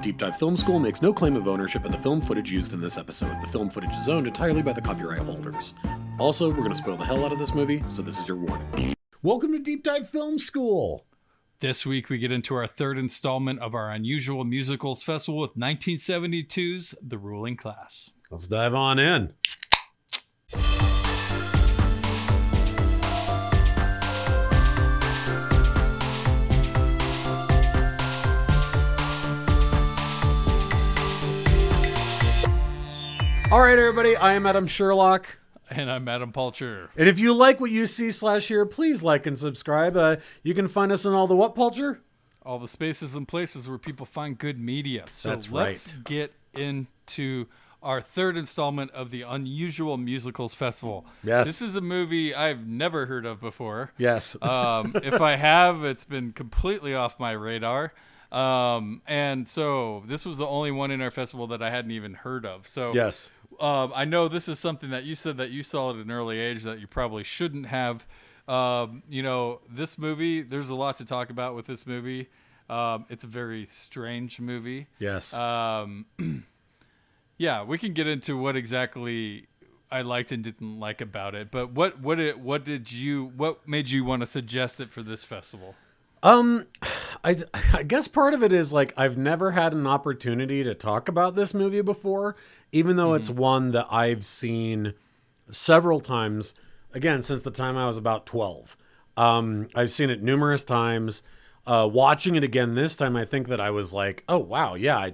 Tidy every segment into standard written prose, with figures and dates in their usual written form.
Deep Dive Film School makes no claim of ownership of the film footage used in this episode. The film footage is owned entirely by the copyright holders. Also, we're going to spoil the hell out of this movie, so this is your warning. Welcome to Deep Dive Film School! This week we get into our third installment of our Unusual Musicals Festival with 1972's The Ruling Class. Let's dive on in. All right, everybody, I am Adam Sherlock. And I'm Adam Palcher. And if you like what you see /here, please like and subscribe. You can find us in all the what, Palcher? All the spaces and places where people find good media. So That's let's right. get into our third installment of the Unusual Musicals Festival. Yes. This is a movie I've never heard of before. Yes. If I have, it's been completely off my radar. And so this was the only one in our festival that I hadn't even heard of. So Yes. I know this is something that you said that you saw at an early age that you probably shouldn't have. This movie, there's a lot to talk about with this movie. It's a very strange movie. Yes. Yeah, we can get into what exactly I liked and didn't like about it. But what made you want to suggest it for this festival? I guess part of it is like I've never had an opportunity to talk about this movie before, even though it's one that I've seen several times, again, since the time I was about 12. I've seen it numerous times. Watching it again this time, I think that I was like, oh, wow, yeah,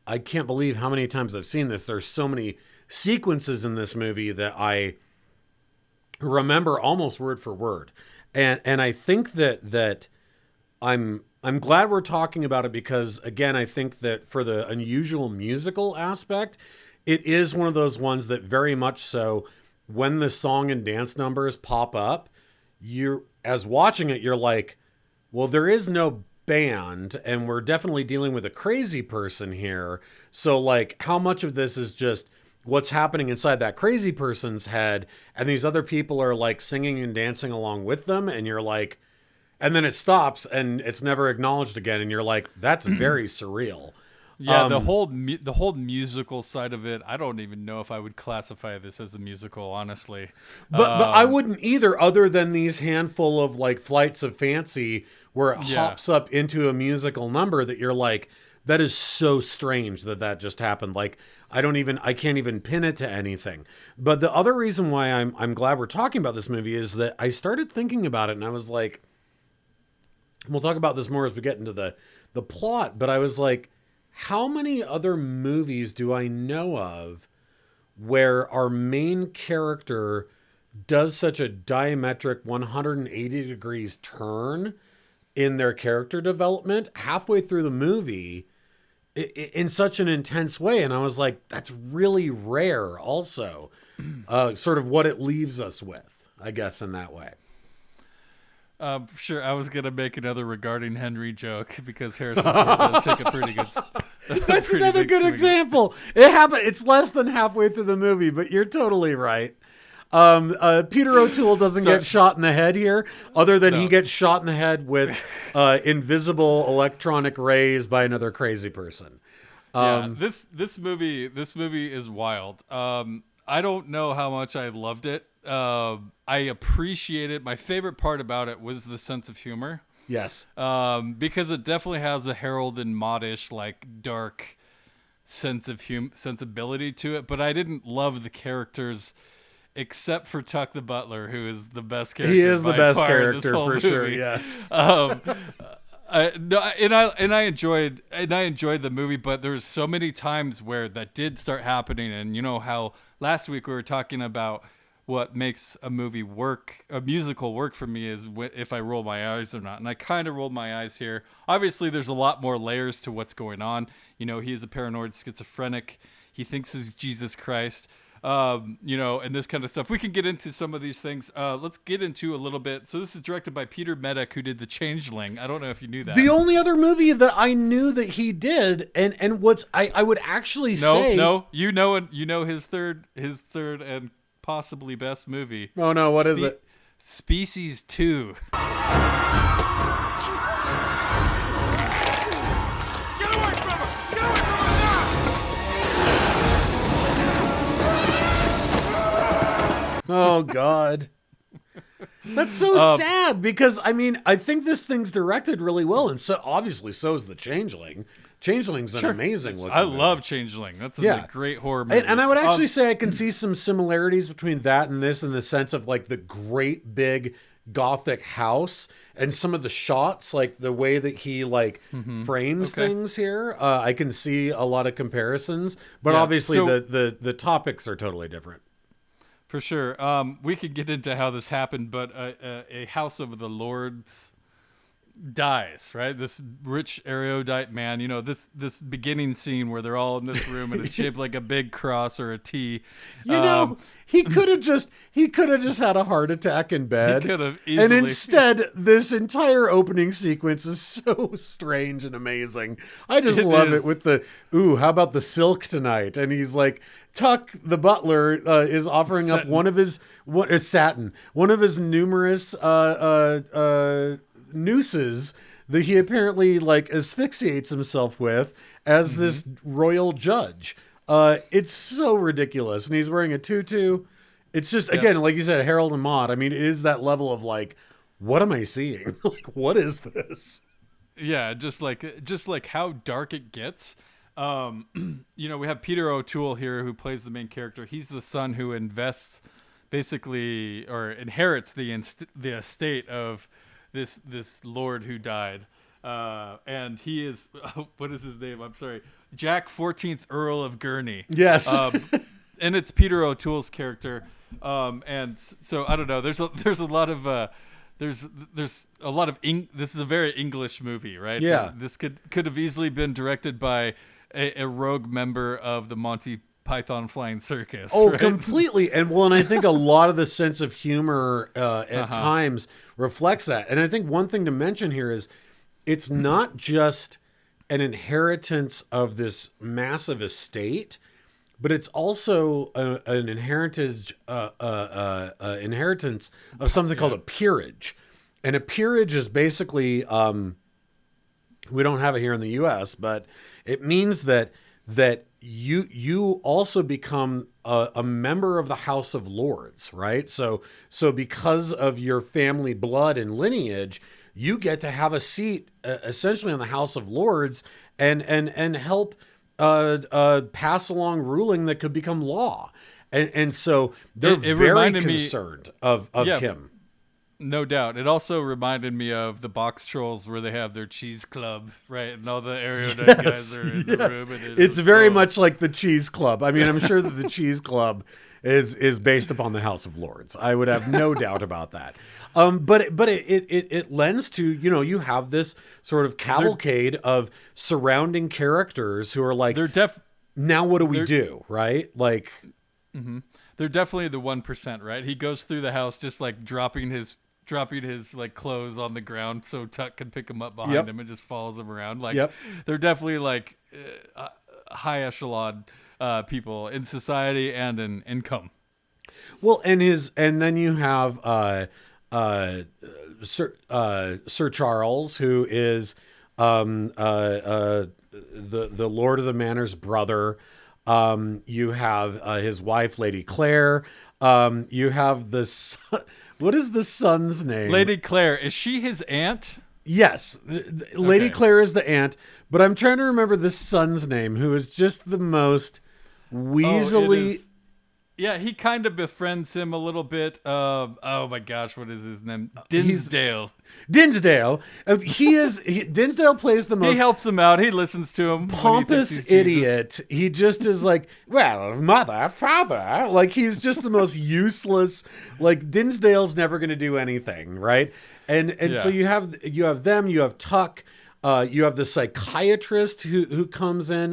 I can't believe how many times I've seen this. There's so many sequences in this movie that I remember almost word for word. And I think that I'm glad we're talking about it because, again, I think that for the unusual musical aspect, it is one of those ones that very much so when the song and dance numbers pop up, as watching it, you're like, well, there is no band and we're definitely dealing with a crazy person here. So like how much of this is just what's happening inside that crazy person's head and these other people are like singing and dancing along with them and you're like, and then it stops and it's never acknowledged again and you're like, that's very surreal. Yeah, the whole musical side of it, I don't even know if I would classify this as a musical, honestly. But I wouldn't either, other than these handful of like flights of fancy where it hops up into a musical number that you're like, that is so strange that just happened. Like I can't even pin it to anything. But the other reason why I'm glad we're talking about this movie is that I started thinking about it and I was like, we'll talk about this more as we get into the plot, but I was like, how many other movies do I know of where our main character does such a diametric 180 degrees turn in their character development halfway through the movie in such an intense way? And I was like, that's really rare also, sort of what it leaves us with, I guess, in that way. Sure, I was going to make another regarding Henry joke because Harrison Ford does take a pretty good... That's another good example. It happened. It's less than halfway through the movie, but you're totally right. Peter O'Toole doesn't get shot in the head here, other than he gets shot in the head with invisible electronic rays by another crazy person. This movie is wild. I don't know how much I loved it. I appreciate it. My favorite part about it was the sense of humor. Yes. Because it definitely has a Harold and Maudish, like dark sensibility to it. But I didn't love the characters, except for Tuck the Butler, who is the best character. He is the best character for movie. sure. Yes. I enjoyed the movie, but there's so many times where that did start happening, and you know how last week we were talking about what makes a musical work for me is if I roll my eyes or not, and I kind of rolled my eyes here. Obviously, there's a lot more layers to what's going on. You know, he is a paranoid schizophrenic. He thinks he's Jesus Christ. And this kind of stuff. We can get into some of these things. Let's get into a little bit. So this is directed by Peter Mazak, who did The Changeling. I don't know if you knew that. The only other movie that I knew that he did, and what's I would actually say you know his third and possibly best movie. Oh no, what is it? Species 2. Get away from her! Oh God. That's so sad because I mean I think this thing's directed really well, and so obviously so is the Changeling. Changeling's an amazing looking. I movie. love Changeling. That's a great horror movie. And I would actually say I can see some similarities between that and this in the sense of like the great big gothic house and some of the shots, like the way that he like frames things here. I can see a lot of comparisons, but obviously the topics are totally different. For sure. We could get into how this happened, but a House of the Lords dies, right? This rich erudite man, you know, this beginning scene where they're all in this room and it's shaped like a big cross or a T. You know, he could have just had a heart attack in bed. He could have easily. And instead, this entire opening sequence is so strange and amazing. I just love it with the, how about the silk tonight? And he's like, Tuck, the butler, is offering up one of his satin, one of his numerous nooses that he apparently like asphyxiates himself with as this royal judge. It's so ridiculous, and he's wearing a tutu. It's just again, like you said, Harold and Maude. I mean, it is that level of like, what am I seeing? Like, what is this? Yeah, just like how dark it gets. You know, we have Peter O'Toole here who plays the main character. He's the son who invests basically or inherits the estate of this lord who died. And he is, what is his name? I'm sorry. Jack 14th Earl of Gurney. Yes. And it's Peter O'Toole's character. And so I don't know. There's a lot of there's a lot of this is a very English movie, right? Yeah. So this could have easily been directed by a rogue member of the Monty Python Flying Circus. Oh, right? completely. And I think a lot of the sense of humor at times reflects that. And I think one thing to mention here is it's not just an inheritance of this massive estate, but it's also an inheritance of something called a peerage. And a peerage is basically, we don't have it here in the U.S., but it means that you also become a member of the House of Lords, right? So because of your family blood and lineage, you get to have a seat essentially in the House of Lords and help pass along ruling that could become law. And so they're very concerned of him. No doubt. It also reminded me of the Box Trolls where they have their cheese club, right? And all the erudite guys are in the room. And it's very much like the Cheese Club. I mean, I'm sure that the Cheese Club is based upon the House of Lords. I would have no doubt about that. But it lends to, you know, you have this sort of cavalcade of surrounding characters who are like, now what do we do, right? Like, they're definitely the 1%, right? He goes through the house just like dropping his like clothes on the ground so Tuck can pick him up behind him and just follows him around. Like they're definitely like high echelon people in society and in income. Well, and then you have Sir Charles, who is the Lord of the Manor's brother. You have his wife, Lady Claire. You have this. What is the son's name? Lady Claire. Is she his aunt? Yes. Lady Claire is the aunt, but I'm trying to remember the son's name, who is just the most weaselly. Yeah, he kind of befriends him a little bit. Oh my gosh, what is his name? Dinsdale. Dinsdale. Dinsdale plays the most. He helps him out. He listens to him. Pompous idiot. He just is like, well, mother, father. Like, he's just the most useless. Like, Dinsdale's never going to do anything, right? And so you have them. You have Tuck. You have the psychiatrist who comes in,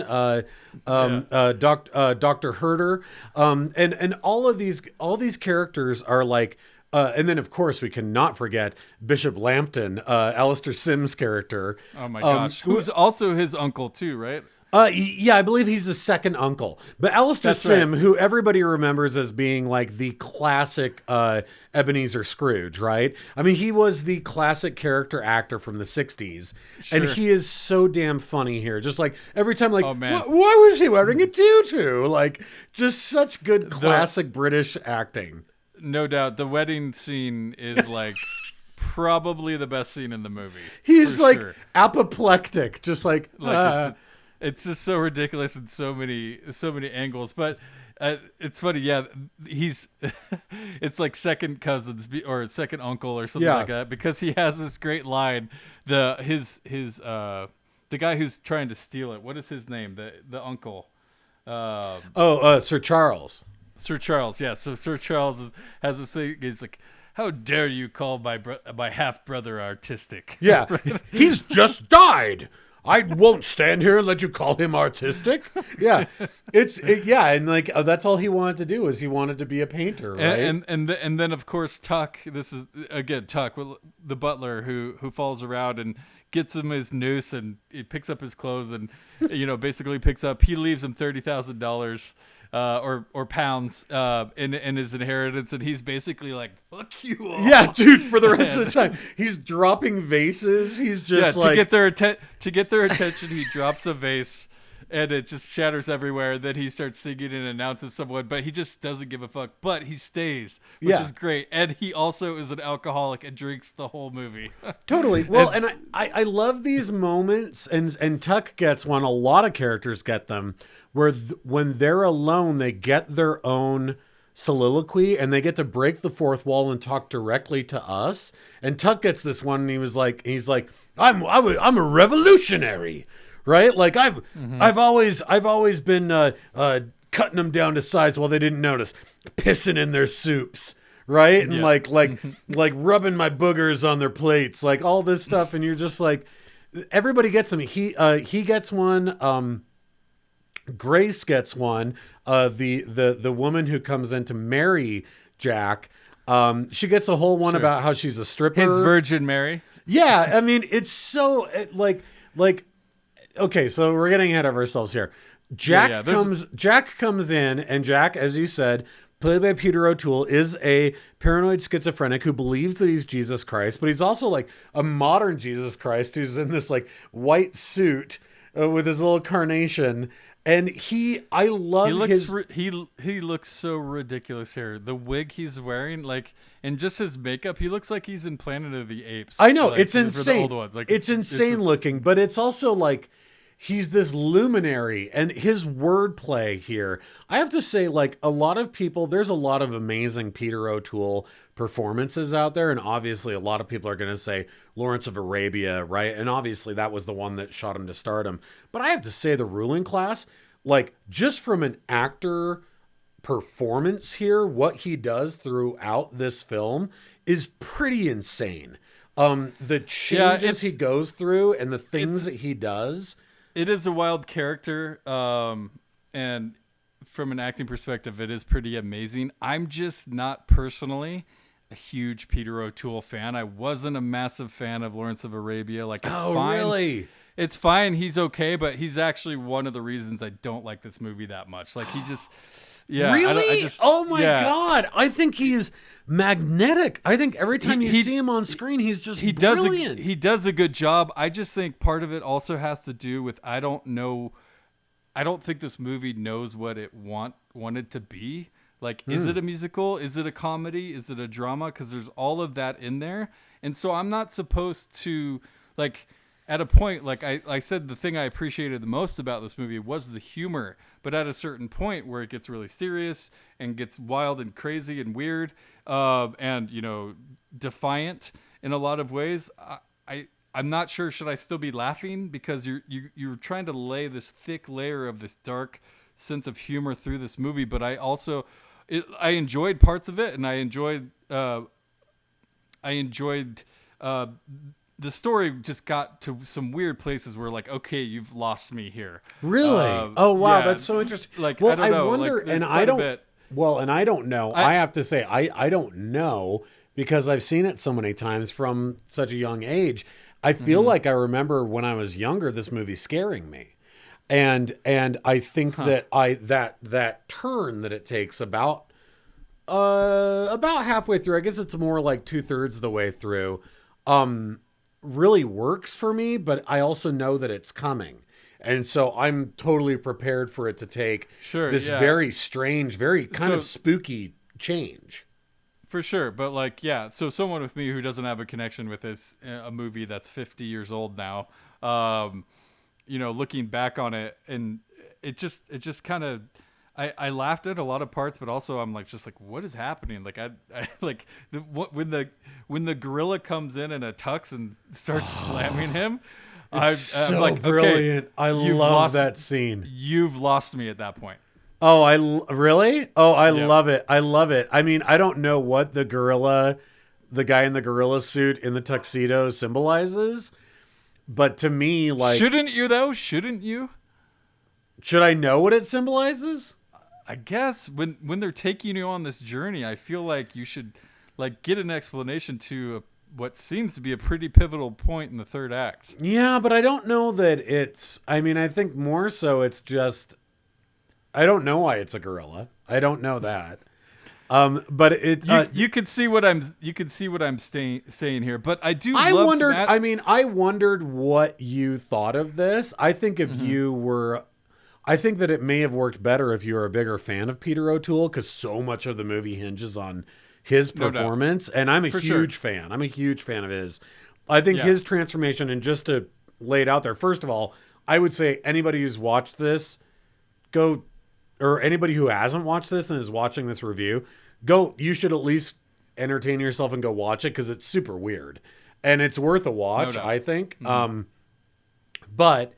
Dr. Herder, and all these characters are like, and then of course we cannot forget Bishop Lambton, Alistair Sim's character. Oh my gosh, who's also his uncle too, right? Yeah, I believe he's the second uncle. But Alistair Sim, who everybody remembers as being like the classic Ebenezer Scrooge, right? I mean, he was the classic character actor from the 60s. Sure. And he is so damn funny here. Just like every time, like, why was he wearing a tutu? Like, just such good classic British acting. no doubt. The wedding scene is like probably the best scene in the movie. He's for like sure. apoplectic, just like It's just so ridiculous in so many angles. But it's funny, yeah. He's it's like second cousins or second uncle or something like that, because he has this great line. The guy who's trying to steal it. What is his name? The uncle. Sir Charles. Sir Charles, yeah. So Sir Charles has this thing. He's like, "How dare you call my half brother artistic?" Yeah, he's just died. I won't stand here and let you call him artistic. Yeah, and like that's all he wanted to do, is he wanted to be a painter, right? And then of course Tuck. This is again Tuck, the butler who falls around and gets him his noose, and he picks up his clothes, and basically he leaves him $30,000 or pounds in his inheritance, and he's basically like, fuck you all. Yeah, dude, for the rest of the time he's dropping vases. He's just to get their attention, he drops a vase and it just shatters everywhere. Then he starts singing and announces someone, but he just doesn't give a fuck. But he stays, which is great. And he also is an alcoholic and drinks the whole movie. Totally. Well, and I love these moments, and Tuck gets one. A lot of characters get them, where when they're alone, they get their own soliloquy and they get to break the fourth wall and talk directly to us. And Tuck gets this one, and he's like, I'm a revolutionary. Right, like I've always been cutting them down to size while they didn't notice, pissing in their soups, right, and like rubbing my boogers on their plates, like all this stuff, and you're just like, everybody gets them. He gets one. Grace gets one. The woman who comes in to marry Jack, she gets a whole one about how she's a stripper. His Virgin Mary. Yeah, I mean, it's so like. Okay, so we're getting ahead of ourselves here. Jack comes in, and Jack, as you said, played by Peter O'Toole, is a paranoid schizophrenic who believes that he's Jesus Christ, but he's also like a modern Jesus Christ who's in this like white suit with his little carnation. And he looks so ridiculous here. The wig he's wearing, like, and just his makeup, he looks like he's in Planet of the Apes. I know, like, it's insane. For the old ones. Like, it's insane looking, but it's also like he's this luminary, and his wordplay here. I have to say, like, a lot of people, there's a lot of amazing Peter O'Toole performances out there, and obviously a lot of people are going to say Lawrence of Arabia, right? And obviously that was the one that shot him to stardom. But I have to say, The Ruling Class, like, just from an actor performance here, what he does throughout this film is pretty insane. The changes he goes through and the things that he does. It is a wild character, and from an acting perspective, it is pretty amazing. I'm just not personally a huge Peter O'Toole fan. I wasn't a massive fan of Lawrence of Arabia. Like, it's fine. Really? It's fine. He's okay, but he's actually one of the reasons I don't like this movie that much. Like, he just, really? Oh my God. I think he's magnetic. I think every time you see him on screen, he's just brilliant. He does a good job. I just think part of it also has to do with, I don't think this movie knows what it wanted to be. Like, is it a musical? Is it a comedy? Is it a drama? Because there's all of that in there. And so I'm not supposed to, like, at a point, like I said, the thing I appreciated the most about this movie was the humor. But at a certain point where it gets really serious and gets wild and crazy and weird, and, defiant in a lot of ways, I'm not sure, should I still be laughing? Because you're trying to lay this thick layer of this dark sense of humor through this movie. But I also... I enjoyed parts of it, and I enjoyed the story. Just got to some weird places where, like, okay, you've lost me here. Really? Oh wow, that's so interesting. Like, well, I don't know. Wonder, like, and I don't. Well, and I don't know. I have to say, I don't know, because I've seen it so many times from such a young age. I feel like I remember when I was younger, this movie scaring me. And I think that that turn that it takes about halfway through, I guess it's more like 2/3 of the way through, really works for me. But I also know that it's coming, and so I'm totally prepared for it to take this very strange, very kind of spooky change. For sure, but like, yeah. So someone with me who doesn't have a connection with this a movie that's 50 years old now, looking back on it, and it just kind of, I laughed at a lot of parts, but also I'm like, just like, what is happening? Like, I like when the gorilla comes in a tux and starts slamming him. It's I'm so like, brilliant. okay, I love that scene. you've lost me at that point. Oh, really? Oh, I Yep. love it. I love it. I mean, I don't know what the guy in the gorilla suit in the tuxedo symbolizes, but to me, like, Shouldn't you though? Shouldn't you? should I know what it symbolizes? I guess when they're taking you on this journey, I feel like you should like get an explanation to what seems to be a pretty pivotal point in the third act. Yeah, but I don't know that it's. I mean, I think more so it's just. I don't know why it's a gorilla. I don't know that. But it. You could see what I'm saying here, but I do. I love wondered. Smat- I mean, I wondered what you thought of this. I think if you were. I think that it may have worked better if you were a bigger fan of Peter O'Toole, because so much of the movie hinges on his No doubt. performance, and I'm a For huge sure. fan. I'm a huge fan of his. I think Yeah. his transformation, and just to lay it out there, first of all, I would say anybody who's watched this, go, or anybody who hasn't watched this and is watching this review, go. You should at least entertain yourself and go watch it because it's super weird, and it's worth a watch. doubt. I think. But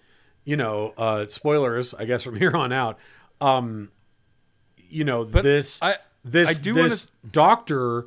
spoilers, I guess from here on out. But This I this do this doctor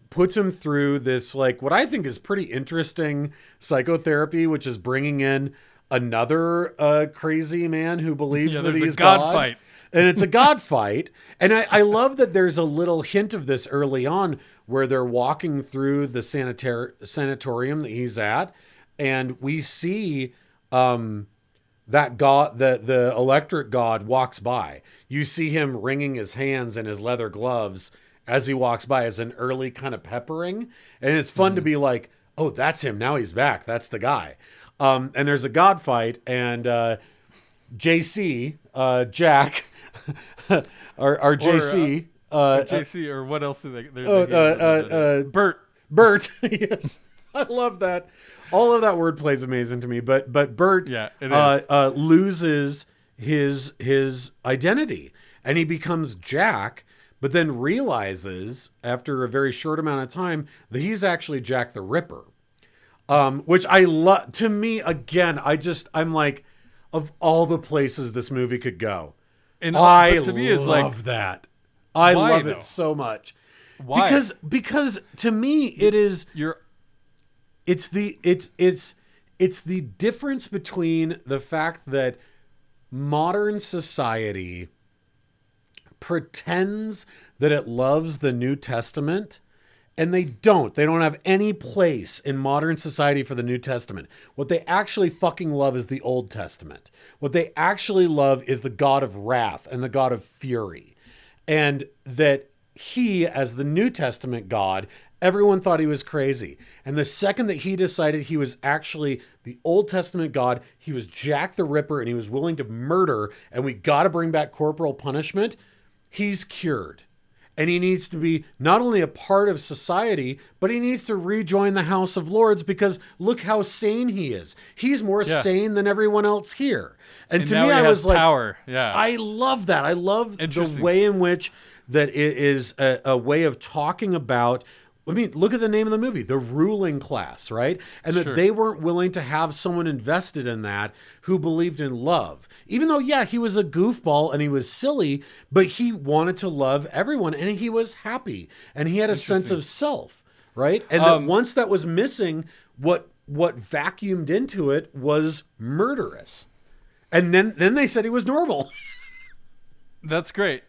puts him through this, like, what I think is pretty interesting psychotherapy, which is bringing in another crazy man who believes that there's a he's God fight. and it's a God fight. And I love that there's a little hint of this early on where they're walking through the sanatorium that he's at, and we see that god, the electric god, walks by. You see him wringing his hands in his leather gloves as he walks by, as an early kind of peppering. And it's fun to be like, oh, that's him. Now he's back. That's the guy. And there's a god fight, and JC, Jack, our JC, JC or what else do they? Bert. Yes, I love that. All of that wordplay is amazing to me. But Bert, Yeah, it is. loses his identity, and he becomes Jack. But then realizes after a very short amount of time that he's actually Jack the Ripper, which I love. To me, again, I'm like, of all the places this movie could go, And I but to me, love it's like, that. I why, love though? it so much. Why? Because to me it is you're it's the difference between the fact that modern society pretends that it loves the New Testament, and they don't. They don't have any place in modern society for the New Testament. What they actually fucking love is the Old Testament. What they actually love is the God of wrath and the God of fury. And that he, as the New Testament God, everyone thought he was crazy. And the second that he decided he was actually the Old Testament God, he was Jack the Ripper, and he was willing to murder, and we got to bring back corporal punishment, he's cured. And he needs to be not only a part of society, but he needs to rejoin the House of Lords, because look how sane he is. He's more sane than everyone else here. And to now me, he I has was like, power. Yeah. I love that. I love the Interesting. way in which that it is a way of talking about. I mean, look at the name of the movie, the ruling class, right? And that Sure. they weren't willing to have someone invested in that who believed in love. Even though, yeah, he was a goofball and he was silly, but he wanted to love everyone, and he was happy, and he had a sense of self, right? And that once that was missing, what vacuumed into it was murderous. And then they said he was normal. That's great.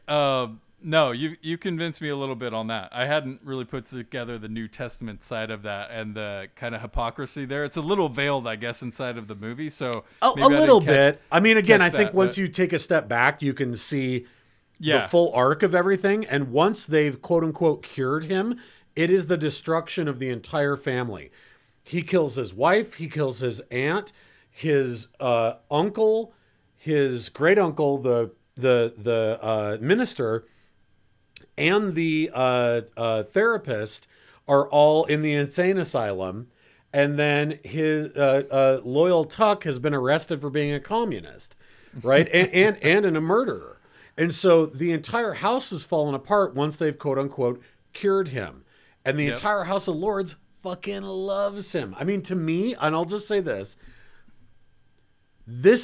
No, you convinced me a little bit on that. I hadn't really put together the New Testament side of that and the kind of hypocrisy there. It's a little veiled, I guess, inside of the movie. So A maybe I didn't little catch- bit. I mean, again, catch I think that, once but- you take a step back, you can see Yeah. the full arc of everything. And once they've quote unquote cured him, it is the destruction of the entire family. He kills his wife, he kills his aunt, his uncle, his great uncle, the minister, and the therapist are all in the insane asylum, and then his loyal Tuck has been arrested for being a communist, right? And a murderer. And so the entire house has fallen apart once they've quote unquote cured him. And the Yep. entire House of Lords fucking loves him. I mean, to me, and I'll just say this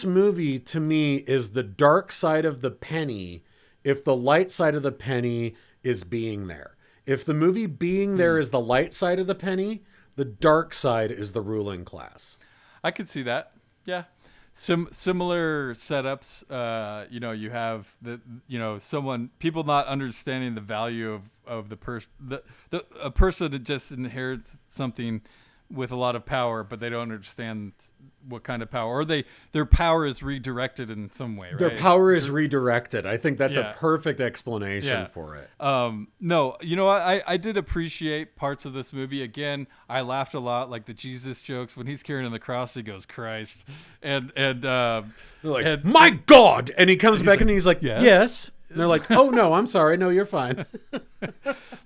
movie to me is the dark side of the penny if the light side of the penny is being there. If the movie being there is the light side of the penny, the dark side is the ruling class. I could see that. Yeah. Similar setups. You have people not understanding the value of the person. A person that just inherits something with a lot of power, but they don't understand what kind of power, or their power is redirected in some way. Right? Their power is redirected. I think that's a perfect explanation for it. No, I did appreciate parts of this movie. Again, I laughed a lot, like the Jesus jokes when he's carrying the cross. He goes Christ, and my God, and he comes back and he's like, yes. yes. And they're like, oh no, I'm sorry, no, you're fine.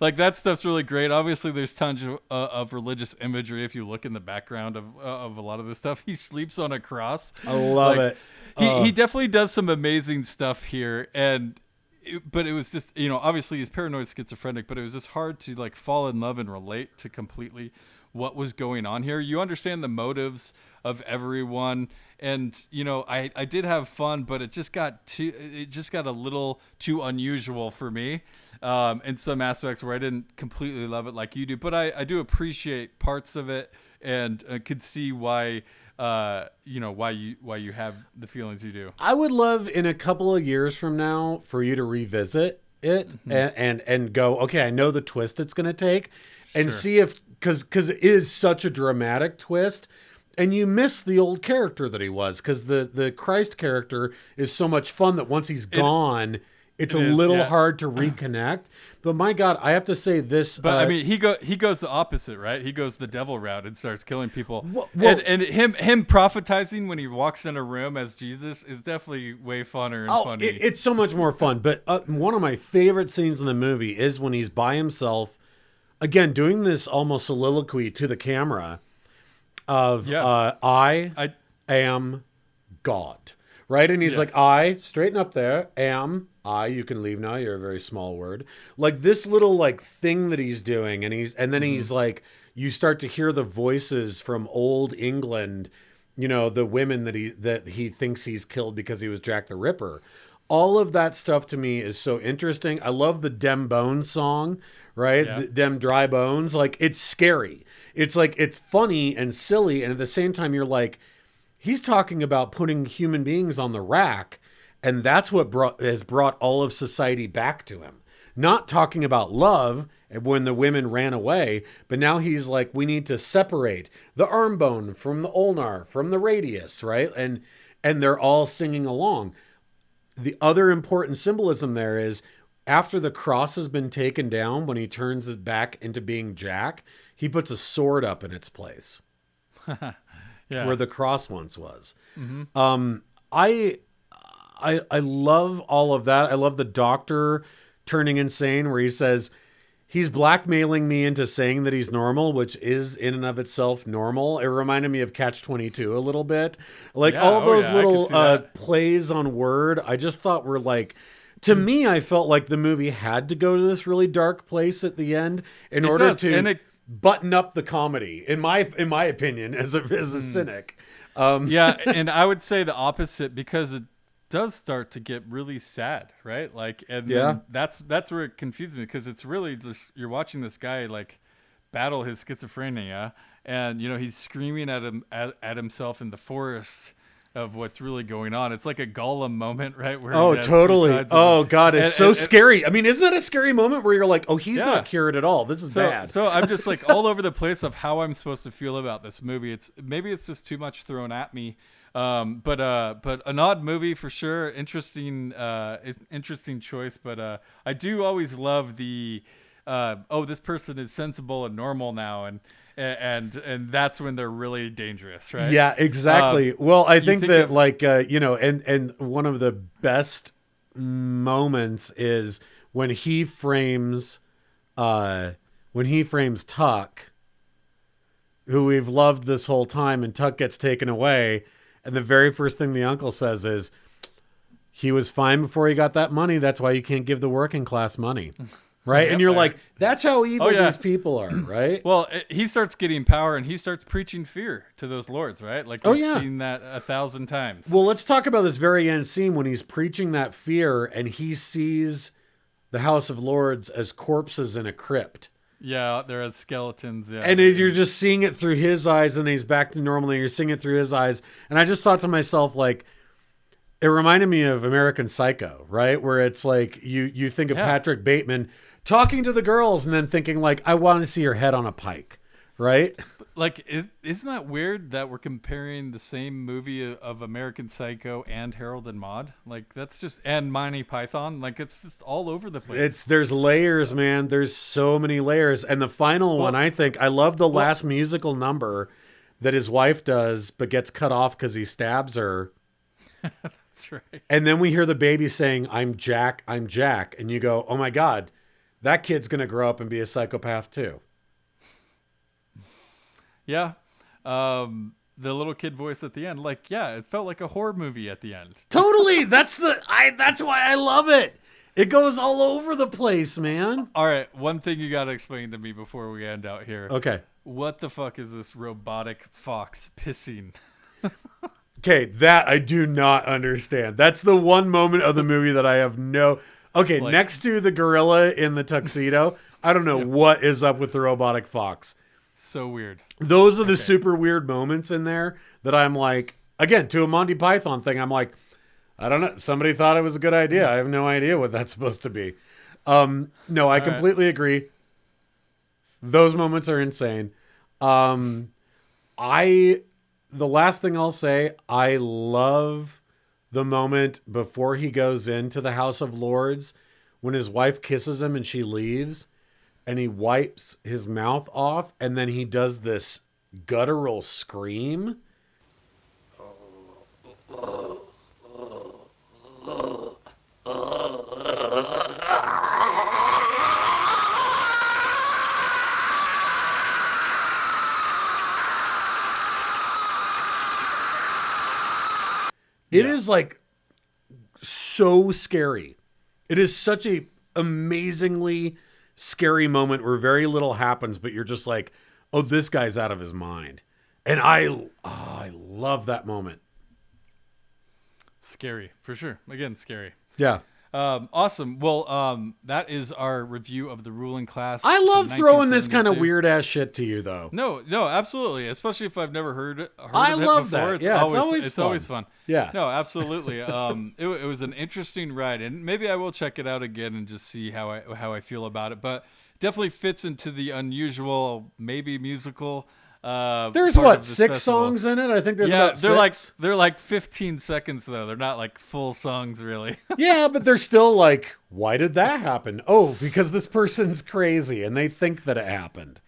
Like that stuff's really great. Obviously, there's tons of religious imagery if you look in the background of a lot of this stuff. He sleeps on a cross. I love it. He definitely does some amazing stuff here, but it was just obviously he's paranoid schizophrenic, but it was just hard to like fall in love and relate to completely what was going on here. You understand the motives of everyone, and I did have fun, but it just got a little too unusual for me in some aspects where I didn't completely love it like you do, but I do appreciate parts of it, and I could see why why you have the feelings you do. I would love in a couple of years from now for you to revisit it and go, okay, I know the twist it's going to take, and see if because it is such a dramatic twist. And you miss the old character that he was, because the Christ character is so much fun that once he's gone, it's a little hard to reconnect. But my God, I have to say this. But I mean, he goes the opposite, right? He goes the devil route and starts killing people. Well, and him prophetizing when he walks in a room as Jesus is definitely way funner and funny. It's so much more fun. But one of my favorite scenes in the movie is when he's by himself, again, doing this almost soliloquy to the camera. I am God, right? And he's like, I, straighten up there, am, I, you can leave now, you're a very small word. Like this little like thing that he's doing, and then he's like, you start to hear the voices from old England, the women that he thinks he's killed because he was Jack the Ripper. All of that stuff to me is so interesting. I love the Dem Bones song, right? Yeah. Dem Dry Bones. Like, it's scary. It's like, it's funny and silly. And at the same time, you're like, he's talking about putting human beings on the rack. And that's what has brought all of society back to him. Not talking about love when the women ran away, but now he's like, we need to separate the arm bone from the ulnar, from the radius, right? And they're all singing along. The other important symbolism there is after the cross has been taken down, when he turns it back into being Jack, he puts a sword up in its place where the cross once was. Mm-hmm. I love all of that. I love the doctor turning insane where he says, he's blackmailing me into saying that he's normal, which is in and of itself normal. It reminded me of Catch-22 a little bit. Like all those little plays on word, I just thought were like, to me, I felt like the movie had to go to this really dark place at the end in order to button up the comedy, in my opinion, as a cynic. And I would say the opposite, because it does start to get really sad, right? Like, and then that's where it confuses me, because it's really just, you're watching this guy like battle his schizophrenia, and he's screaming at himself in the forest of what's really going on. It's like a Gollum moment, right? Where totally. Oh God, it's so scary. I mean, isn't that a scary moment where you're like, oh, he's not cured at all. This is bad. So I'm just like all over the place of how I'm supposed to feel about this movie. Maybe it's just too much thrown at me. But an odd movie for sure. Interesting choice. But I do always love the this person is sensible and normal now, and that's when they're really dangerous, right? Yeah, exactly. Well, I think that and one of the best moments is when he frames Tuck, who we've loved this whole time, and Tuck gets taken away, and the very first thing the uncle says is, he was fine before he got that money. That's why you can't give the working class money. Right? Yep, And you're like, that's how evil yeah. these people are, right? Well, he starts getting power and he starts preaching fear to those lords, right? Like we've seen that 1,000 times. Well, let's talk about this very end scene when he's preaching that fear and he sees the House of Lords as corpses in a crypt. Yeah, they're as skeletons. Yeah, And you're just seeing it through his eyes, and he's back to normal, and you're seeing it through his eyes. And I just thought to myself, like, it reminded me of American Psycho, right? Where it's like you think of Patrick Bateman talking to the girls and then thinking like, I want to see her head on a pike, right? Like, isn't that weird that we're comparing the same movie of American Psycho and Harold and Maude? Like, that's just, and Monty Python. Like, it's just all over the place. There's layers, man. There's so many layers. And the final one, I think, I love the last musical number that his wife does, but gets cut off because he stabs her. That's right. And then we hear the baby saying, I'm Jack, I'm Jack. And you go, oh my God, that kid's going to grow up and be a psychopath too. Yeah. The little kid voice at the end, like, yeah, it felt like a horror movie at the end. Totally. That's why I love it. It goes all over the place, man. All right. One thing you got to explain to me before we end out here. Okay. What the fuck is this robotic fox pissing? Okay, that I do not understand. That's the one moment of the movie that I have no... Okay, Like, next to the gorilla in the tuxedo, I don't know what is up with the robotic fox. So weird. Those are the super weird moments in there that I'm like, again, to a Monty Python thing, I'm like, I don't know. Somebody thought it was a good idea. I have no idea what that's supposed to be. No, I completely agree. Those moments are insane. The last thing I'll say, I love the moment before he goes into the House of Lords when his wife kisses him and she leaves and he wipes his mouth off and then he does this guttural scream. It is like so scary. It is such a amazingly scary moment where very little happens, but you're just like, oh, this guy's out of his mind. And I love that moment. Scary, for sure. Again, scary. Yeah. Awesome. Well, that is our review of The Ruling Class. I love throwing this kind of 1972. weird ass shit to you, though. No, absolutely. Especially if I've never heard I of it love before. that. Yeah, It's always fun. Yeah. No, absolutely. It was an interesting ride, and maybe I will check it out again and just see how I feel about it. But definitely fits into the unusual, maybe musical. There's part what, of this 6 festival. songs in it? I think there's about 6. they're like 15 seconds though. They're not like full songs really. Yeah, but they're still like, why did that happen? Oh, because this person's crazy and they think that it happened.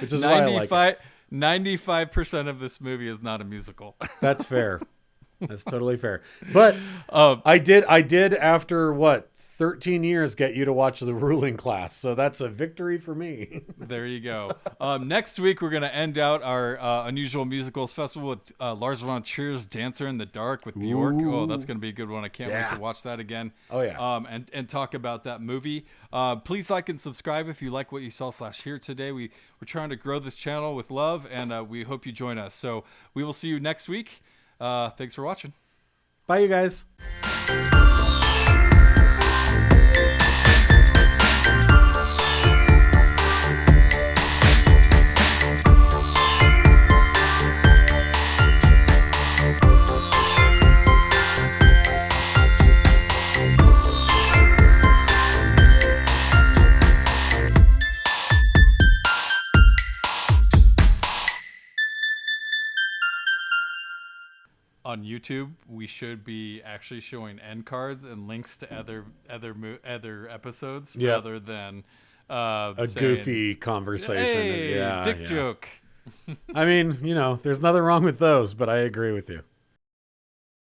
Which is why I like it. 95% of this movie is not a musical. That's fair. That's totally fair. But I did after what, 13 years get you to watch The Ruling Class. So that's a victory for me. There you go. Next week, we're going to end out our Unusual Musicals Festival with Lars von Trier's Dancer in the Dark with Bjork. Oh, that's going to be a good one. I can't wait to watch that again. Oh, yeah. And talk about that movie. Please like and subscribe if you like what you saw / hear today. We're trying to grow this channel with love, and we hope you join us. So we will see you next week. Thanks for watching. Bye, you guys. On YouTube, we should be actually showing end cards and links to other episodes rather than a saying, goofy conversation. Hey, dick joke. I mean, there's nothing wrong with those, but I agree with you.